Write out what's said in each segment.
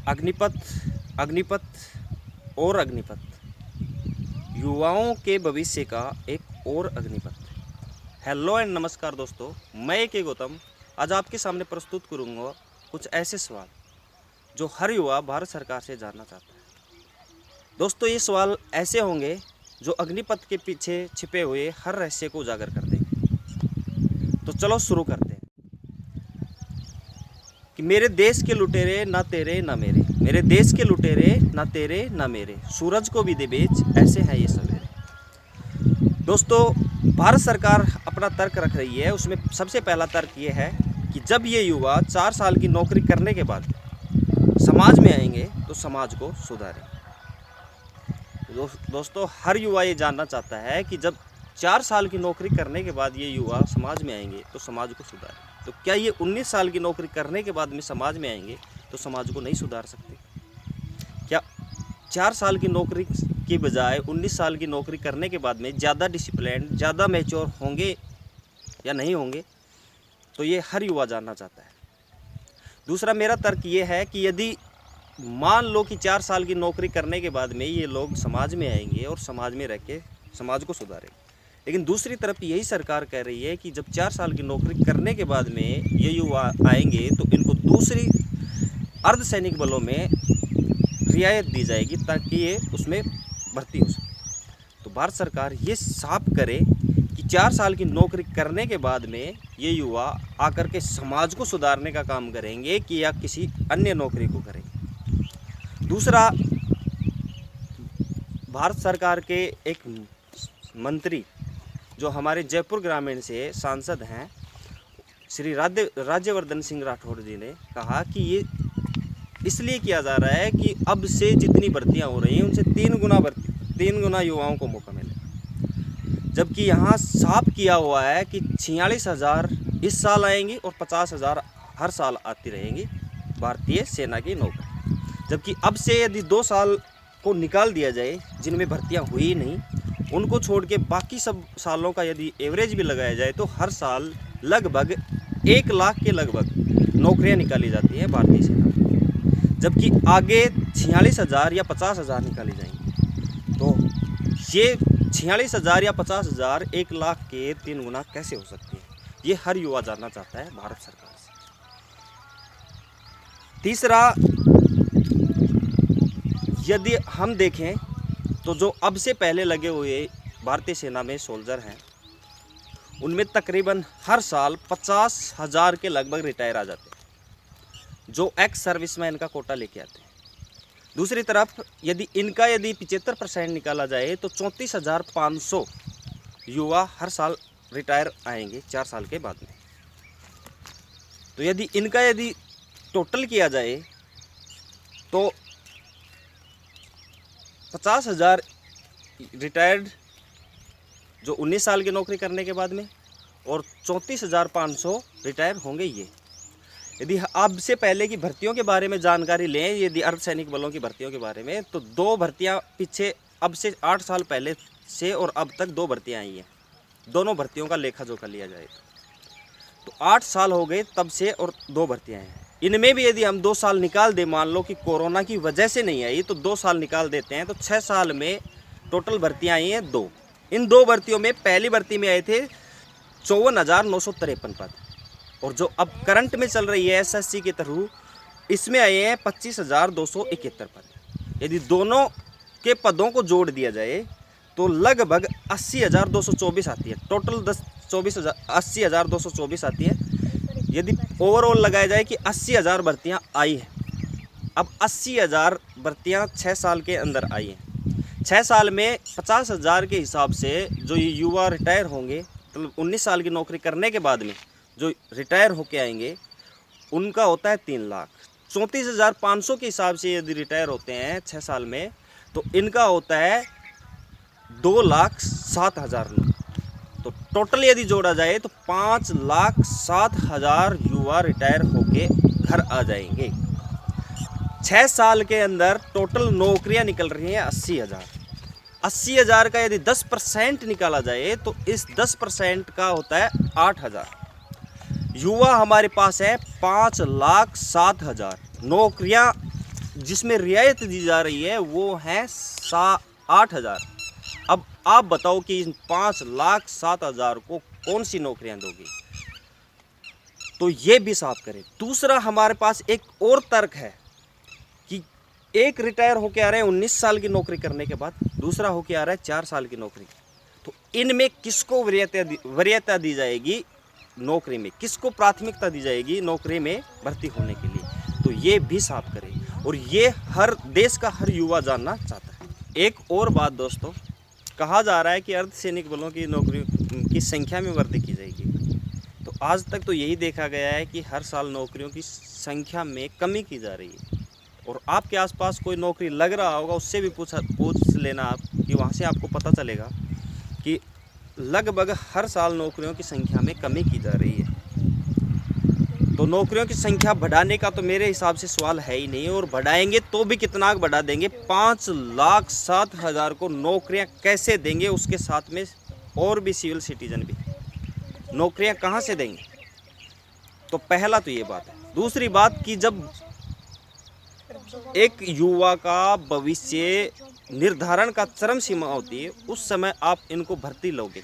अग्निपथ, अग्निपथ और अग्निपथ, युवाओं के भविष्य का एक और अग्निपथ। हेलो एंड नमस्कार दोस्तों, मैं के गौतम आज आपके सामने प्रस्तुत करूंगा कुछ ऐसे सवाल जो हर युवा भारत सरकार से जानना चाहता है। दोस्तों, ये सवाल ऐसे होंगे जो अग्निपथ के पीछे छिपे हुए हर रहस्य को उजागर कर देंगे। तो चलो शुरू करते हैं। कि मेरे देश के लुटेरे ना तेरे ना मेरे, मेरे देश के लुटेरे ना तेरे ना मेरे, सूरज को भी दे बेच ऐसे हैं ये सवेरे। दोस्तों, भारत सरकार अपना तर्क रख रही है। उसमें सबसे पहला तर्क ये है कि जब ये युवा 4 साल की नौकरी करने के बाद समाज में आएंगे तो समाज को सुधारें। दोस्तों, हर युवा ये जानना चाहता है कि जब 4 साल की नौकरी करने के बाद ये युवा समाज में आएंगे तो समाज को सुधारें। तो क्या ये 19 साल की नौकरी करने के बाद में समाज में आएंगे तो समाज को नहीं सुधार सकते? क्या 4 साल की नौकरी की बजाय 19 साल की नौकरी करने के बाद में ज़्यादा डिसिप्लिन, ज़्यादा मैच्योर होंगे या नहीं होंगे? तो ये हर युवा जानना चाहता है। दूसरा मेरा तर्क ये है कि यदि मान लो कि 4 साल की नौकरी करने के बाद में ये लोग समाज में आएंगे और समाज में रह के समाज को सुधारेंगे, लेकिन दूसरी तरफ यही सरकार कह रही है कि जब 4 साल की नौकरी करने के बाद में ये युवा आएंगे तो इनको दूसरी अर्धसैनिक बलों में रियायत दी जाएगी ताकि ये उसमें भर्ती हो सके। तो भारत सरकार ये साफ करे कि 4 साल की नौकरी करने के बाद में ये युवा आकर के समाज को सुधारने का काम करेंगे कि या किसी अन्य नौकरी को करेंगे। दूसरा, भारत सरकार के एक मंत्री जो हमारे जयपुर ग्रामीण से सांसद हैं, श्री राज्यवर्धन सिंह राठौड़ जी ने कहा कि ये इसलिए किया जा रहा है कि अब से जितनी भर्तियां हो रही हैं उनसे 3 गुना युवाओं को मौका मिले। जबकि यहाँ साफ किया हुआ है कि 46,000 इस साल आएंगी और 50,000 हर साल आती रहेंगी भारतीय सेना की नौकरी। जबकि अब से यदि 2 साल को निकाल दिया जाए जिनमें भर्तियां हुई नहीं, उनको छोड़ के बाकी सब सालों का यदि एवरेज भी लगाया जाए तो हर साल लगभग 1 लाख के लगभग नौकरियां निकाली जाती हैं भारतीय सेना में। जबकि आगे 46,000 या 50,000 निकाली जाएंगी। तो ये 46,000 या 50,000 1 लाख के 3 गुना कैसे हो सकती है? ये हर युवा जानना चाहता है भारत सरकार से। तीसरा, यदि हम देखें तो जो अब से पहले लगे हुए भारतीय सेना में सोल्जर हैं उनमें तकरीबन हर साल 50,000 के लगभग रिटायर आ जाते हैं जो एक्स सर्विसमैन का कोटा लेके आते हैं। दूसरी तरफ यदि 75% निकाला जाए तो 34,500 युवा हर साल रिटायर आएंगे 4 साल के बाद में। तो यदि टोटल किया जाए तो 50,000 रिटायर्ड जो 19 साल की नौकरी करने के बाद में और 34,500 रिटायर होंगे ये। यदि अब से पहले की भर्तियों के बारे में जानकारी लें, यदि अर्धसैनिक बलों की भर्तियों के बारे में, तो 2 भर्तियां पीछे अब से 8 साल पहले से और अब तक 2 भर्तियां आई हैं। दोनों भर्तियों का लेखा जोखा लिया जाए तो 8 साल हो गए तब से और 2 भर्तियां हैं। इनमें भी यदि हम 2 साल निकाल दें, मान लो कि कोरोना की वजह से नहीं आई तो 2 साल निकाल देते हैं, तो 6 साल में टोटल भर्तियां आई हैं 2। इन 2 भर्तियों में पहली भर्ती में आए थे 54,953 पद और जो अब करंट में चल रही है एसएससी के थ्रू, इसमें आए हैं 25,271 पद। यदि दोनों के पदों को जोड़ दिया जाए तो लगभग 80,224 आती है। टोटल 80,224 आती है। यदि ओवरऑल लगाया जाए कि 80,000 भर्तियाँ आई हैं, अब 80,000 भर्तियाँ 6 साल के अंदर आई हैं। 6 साल में 50,000 के हिसाब से जो ये युवा रिटायर होंगे, मतलब 19 साल की नौकरी करने के बाद में जो रिटायर होके आएंगे उनका होता है 3 लाख। 34,500 के हिसाब से यदि रिटायर होते हैं 6 साल में तो इनका होता है 2,07,000 लोग। तो टोटल यदि जोड़ा जाए तो 5,07,000 युवा रिटायर होके घर आ जाएंगे। 6 साल के अंदर टोटल नौकरियां निकल रही हैं 80,000। 80,000 का यदि 10% निकाला जाए तो इस 10% का होता है 8,000। युवा हमारे पास है 5,07,000 नौकरियां जिसमें रियायत दी जा रही है वो है 8,000। अब आप बताओ कि इन 5,07,000 को कौन सी नौकरियां दोगी? तो ये भी साफ करें। दूसरा, हमारे पास एक और तर्क है कि एक रिटायर होके आ रहे हैं 19 साल की नौकरी करने के बाद, दूसरा होके आ रहा है 4 साल की नौकरी। तो इनमें किसको वरीयता दी जाएगी? नौकरी में किसको प्राथमिकता दी जाएगी नौकरी में भर्ती होने के लिए? तो ये भी साफ करें, और ये हर देश का हर युवा जानना चाहता है। एक और बात दोस्तों, कहा जा रहा है कि अर्धसैनिक बलों की नौकरी की संख्या में वृद्धि की जाएगी। तो आज तक तो यही देखा गया है कि हर साल नौकरियों की संख्या में कमी की जा रही है। और आपके आसपास कोई नौकरी लग रहा होगा, उससे भी पूछ लेना आप, कि वहाँ से आपको पता चलेगा कि लगभग हर साल नौकरियों की संख्या में कमी की जा रही है। तो नौकरियों की संख्या बढ़ाने का तो मेरे हिसाब से सवाल है ही नहीं, और बढ़ाएंगे तो भी कितना बढ़ा देंगे? 5,07,000 को नौकरियां कैसे देंगे? उसके साथ में और भी सिविल सिटीजन भी नौकरियां कहां से देंगे? तो पहला तो ये बात है। दूसरी बात कि जब एक युवा का भविष्य निर्धारण का चरम सीमा होती है, उस समय आप इनको भर्ती लोगे,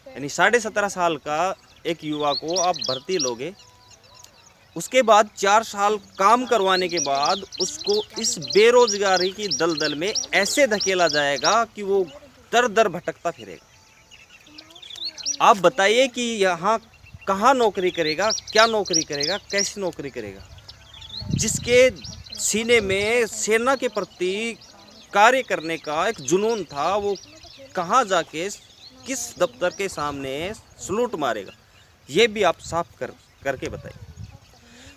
यानी 17.5 साल का एक युवा को आप भर्ती लोगे, उसके बाद 4 साल काम करवाने के बाद उसको इस बेरोजगारी की दलदल में ऐसे धकेला जाएगा कि वो दर दर भटकता फिरेगा। आप बताइए कि यहाँ कहाँ नौकरी करेगा, क्या नौकरी करेगा, कैसी नौकरी करेगा? जिसके सीने में सेना के प्रति कार्य करने का एक जुनून था, वो कहाँ जाके किस दफ्तर के सामने सलूट मारेगा? ये भी आप साफ करके बताइए।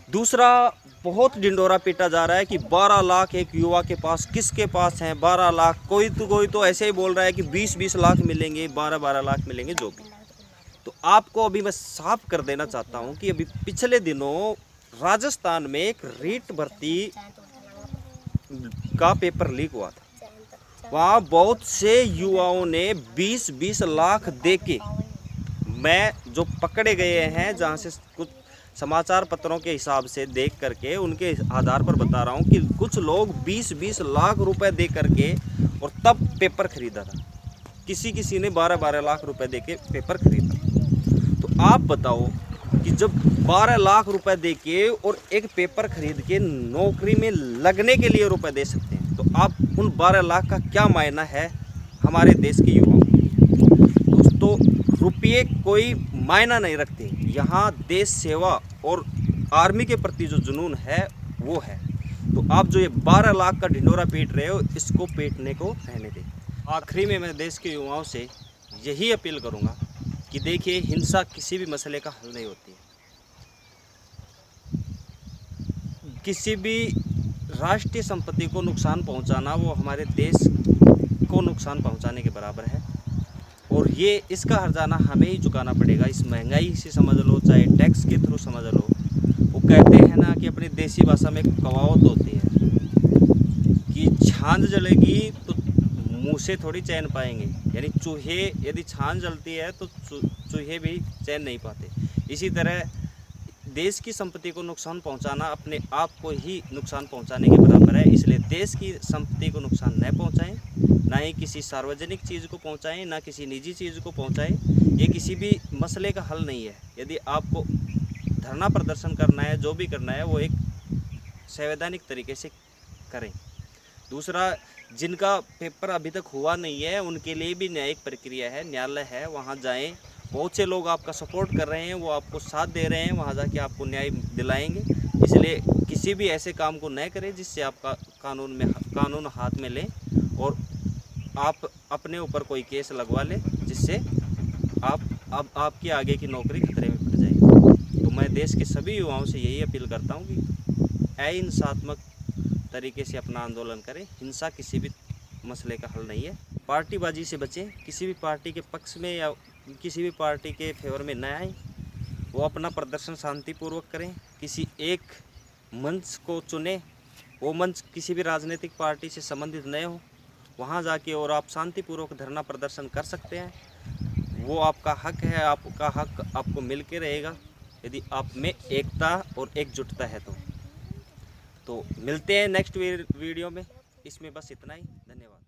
दूसरा, बहुत ढिंडोरा पीटा जा रहा है कि 12 लाख एक युवा के पास, किसके पास हैं 12 लाख? कोई तो ऐसे ही बोल रहा है कि 20-20 लाख मिलेंगे, 12-12 लाख मिलेंगे, जो भी। तो आपको अभी मैं साफ कर देना चाहता हूं कि अभी पिछले दिनों राजस्थान में एक रीट भर्ती का पेपर लीक हुआ था। वहाँ बहुत से युवाओं ने 20-20 लाख देके, मैं जो पकड़े गए हैं, जहाँ से कुछ समाचार पत्रों के हिसाब से देख करके उनके आधार पर बता रहा हूँ कि कुछ लोग 20-20 लाख रुपए दे करके और तब पेपर खरीदा था। किसी ने 12-12 लाख रुपए दे के पेपर खरीदा। तो आप बताओ कि जब 12 लाख रुपए दे के और एक पेपर खरीद के नौकरी में लगने के लिए रुपए दे सकते हैं, तो आप उन 12 लाख का क्या मायना है हमारे देश के युवाओं को? दोस्तों, रुपये कोई मायना नहीं रखते। यहाँ देश सेवा और आर्मी के प्रति जो जुनून है वो है। तो आप जो ये 12 लाख का ढिंडोरा पीट रहे हो, इसको पीटने को रहने दें। आखिरी में मैं देश के युवाओं से यही अपील करूँगा कि देखिए, हिंसा किसी भी मसले का हल नहीं होती है। किसी भी राष्ट्रीय संपत्ति को नुकसान पहुंचाना वो हमारे देश को नुकसान पहुंचाने के बराबर है, और ये इसका हर्जाना हमें ही चुकाना पड़ेगा। इस महंगाई से समझ लो, चाहे टैक्स के थ्रू समझ लो। वो कहते हैं ना कि अपनी देसी भाषा में कहावत होती है कि छांद जलेगी तो मुँह से थोड़ी चैन पाएंगे, यानी चूहे, यदि छान जलती है तो चूहे भी चैन नहीं पाते। इसी तरह देश की संपत्ति को नुकसान पहुंचाना अपने आप को ही नुकसान पहुंचाने के बराबर है। इसलिए देश की संपत्ति को नुकसान न पहुंचाएं, ना ही किसी सार्वजनिक चीज़ को पहुंचाएं, ना किसी निजी चीज़ को पहुंचाएं। ये किसी भी मसले का हल नहीं है। यदि आपको धरना प्रदर्शन करना है, जो भी करना है, वो एक संवैधानिक तरीके से करें। दूसरा, जिनका पेपर अभी तक हुआ नहीं है, उनके लिए भी न्यायिक प्रक्रिया है, न्यायालय है, वहाँ जाएं। बहुत से लोग आपका सपोर्ट कर रहे हैं, वो आपको साथ दे रहे हैं, वहाँ जाके आपको न्याय दिलाएंगे। इसलिए किसी भी ऐसे काम को न करें जिससे आपका कानून हाथ में लें और आप अपने ऊपर कोई केस लगवा लें, जिससे आपकी आगे की नौकरी खतरे में पड़ जाए। तो मैं देश के सभी युवाओं से यही अपील करता हूँ कि अहिंसात्मक तरीके से अपना आंदोलन करें। हिंसा किसी भी मसले का हल नहीं है। पार्टीबाजी से बचें, किसी भी पार्टी के पक्ष में या किसी भी पार्टी के फेवर में न आए। वो अपना प्रदर्शन शांतिपूर्वक करें, किसी एक मंच को चुनें, वो मंच किसी भी राजनीतिक पार्टी से संबंधित न हो, वहाँ जाके और आप शांतिपूर्वक धरना प्रदर्शन कर सकते हैं। वो आपका हक है, आपका हक आपको मिल के रहेगा यदि आप में एकता और एकजुटता है। तो तो मिलते हैं नेक्स्ट वीडियो में, इसमें बस इतना ही। धन्यवाद।